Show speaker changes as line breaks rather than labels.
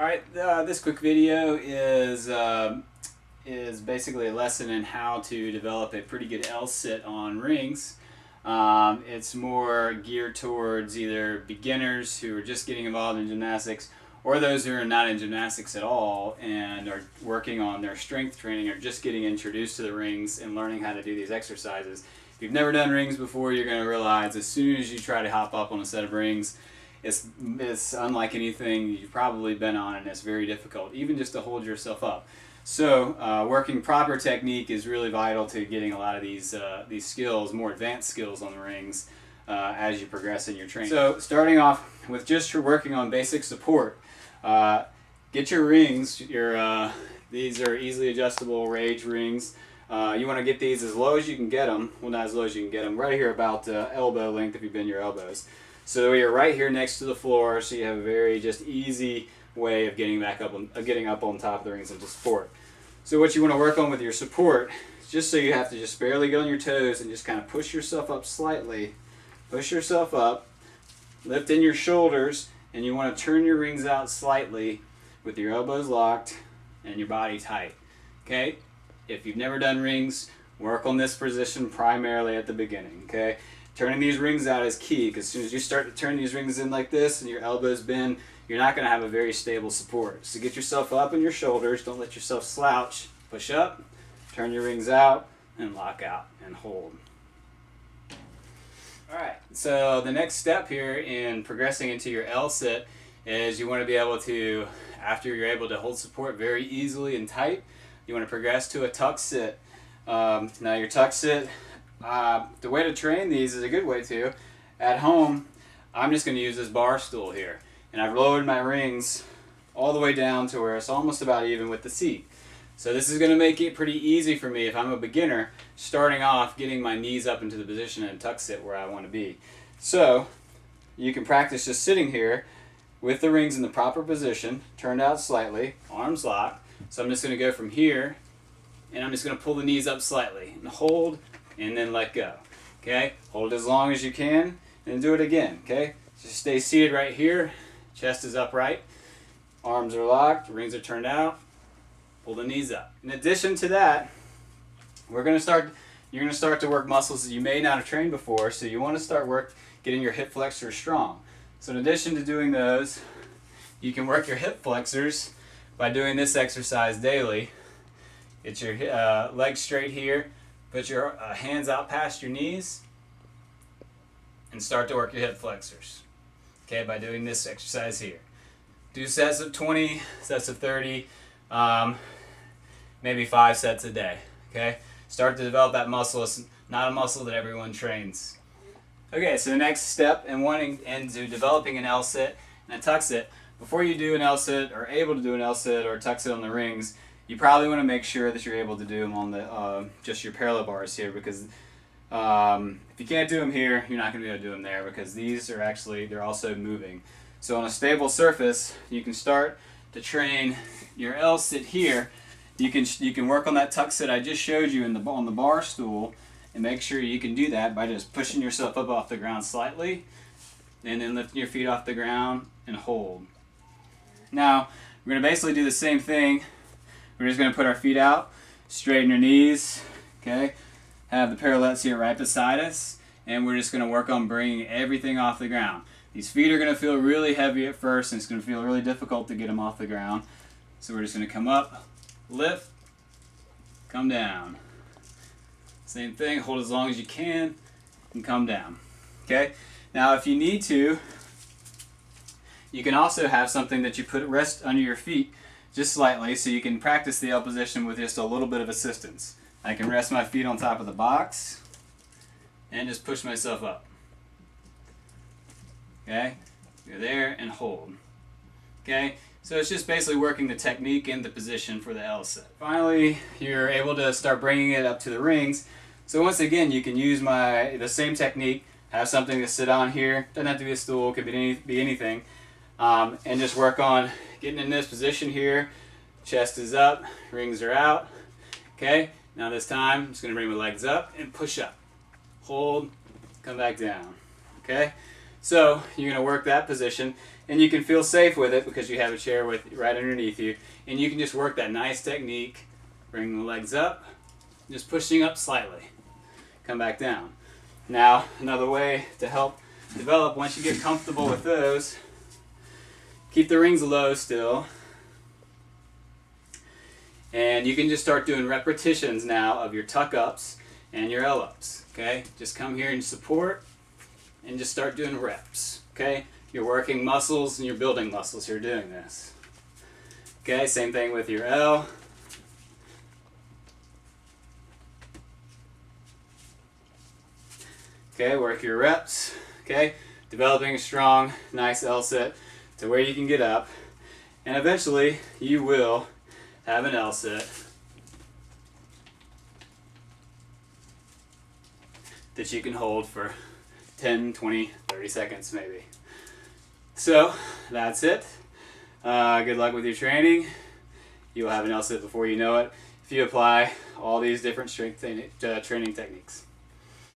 Alright, this quick video is basically a lesson in how to develop a pretty good L-sit on rings. It's more geared towards either beginners who are just getting involved in gymnastics or those who are not in gymnastics at all and are working on their strength training or just getting introduced to the rings and learning how to do these exercises. If you've never done rings before, you're going to realize as soon as you try to hop up on a set of rings, it's unlike anything you've probably been on, and it's very difficult, even just to hold yourself up. So working proper technique is really vital to getting a lot of these skills, more advanced skills on the rings as you progress in your training. So starting off with just working on basic support, get your rings. These are easily adjustable Rage rings. You want to get these as low as you can get them. Well, not as low as you can get them. Right here about elbow length if you bend your elbows. So you're right here next to the floor, so you have a very just easy way of getting back up, getting up on top of the rings into support. So what you want to work on with your support, just so you have to just barely get on your toes and just kind of push yourself up slightly. Push yourself up, lift in your shoulders, and you want to turn your rings out slightly with your elbows locked and your body tight. Okay? If you've never done rings, work on this position primarily at the beginning. Okay? Turning these rings out is key, because as soon as you start to turn these rings in like this and your elbows bend, you're not going to have a very stable support. So get yourself up in your shoulders, don't let yourself slouch. Push up, turn your rings out, and lock out and hold. Alright, so the next step here in progressing into your L-sit is you want to be able to, after you're able to hold support very easily and tight, you want to progress to a tuck sit. Now your tuck sit, the way to train these is a good way to. At home, I'm just going to use this bar stool here. And I've lowered my rings all the way down to where it's almost about even with the seat. So this is going to make it pretty easy for me if I'm a beginner, starting off getting my knees up into the position and tuck sit where I want to be. So you can practice just sitting here with the rings in the proper position, turned out slightly, arms locked. So I'm just going to go from here, and I'm just going to pull the knees up slightly and hold, and then let go. Okay? Hold as long as you can, and do it again. Okay? Just stay seated right here. Chest is upright. Arms are locked. Rings are turned out. Pull the knees up. In addition to that, you're going to start to work muscles that you may not have trained before. So you want to start getting your hip flexors strong. So in addition to doing those, you can work your hip flexors by doing this exercise daily. Get your legs straight here. Put your hands out past your knees and start to work your hip flexors. Okay, by doing this exercise here. Do sets of 20, sets of 30, maybe 5 sets a day. Okay, start to develop that muscle. It's not a muscle that everyone trains. Okay, so the next step into developing an L-sit and a tuck sit, before you do an L-sit or able to do an L-sit or tuck sit on the rings, you probably want to make sure that you're able to do them on the just your parallel bars here, because if you can't do them here, you're not going to be able to do them there, because these are they're also moving. So on a stable surface, you can start to train your L-sit here. You can work on that tuck sit I just showed you on the bar stool, and make sure you can do that by just pushing yourself up off the ground slightly, and then lifting your feet off the ground and hold. Now we're going to basically do the same thing. We're just going to put our feet out, straighten your knees, okay? Have the parallettes here right beside us, and we're just going to work on bringing everything off the ground. These feet are going to feel really heavy at first, and it's going to feel really difficult to get them off the ground. So we're just going to come up, lift, come down. Same thing, hold as long as you can, and come down. Okay? Now if you need to, you can also have something that you rest under your feet just slightly, so you can practice the L position with just a little bit of assistance. I can rest my feet on top of the box and just push myself up. Okay? Go there and hold. Okay? So it's just basically working the technique and the position for the L-sit. Finally, you're able to start bringing it up to the rings. So once again, you can use the same technique, have something to sit on here. Doesn't have to be a stool, could be anything. And just work on getting in this position here. Chest is up, rings are out. Okay? Now this time, I'm just going to bring my legs up and push up. Hold, come back down. Okay? So you're going to work that position, and you can feel safe with it because you have a chair right underneath you, and you can just work that nice technique. Bring the legs up, just pushing up slightly. Come back down. Now, another way to help develop, once you get comfortable with those, keep the rings low still. And you can just start doing repetitions now of your tuck ups and your L ups. Okay? Just come here and support and just start doing reps. Okay? You're working muscles and you're building muscles here doing this. Okay? Same thing with your L. Okay, work your reps. Okay, developing a strong, nice L sit to where you can get up, and eventually you will have an L sit that you can hold for 10, 20, 30 seconds maybe. So that's it. Good luck with your training. You'll have an L sit before you know it if you apply all these different strength training techniques.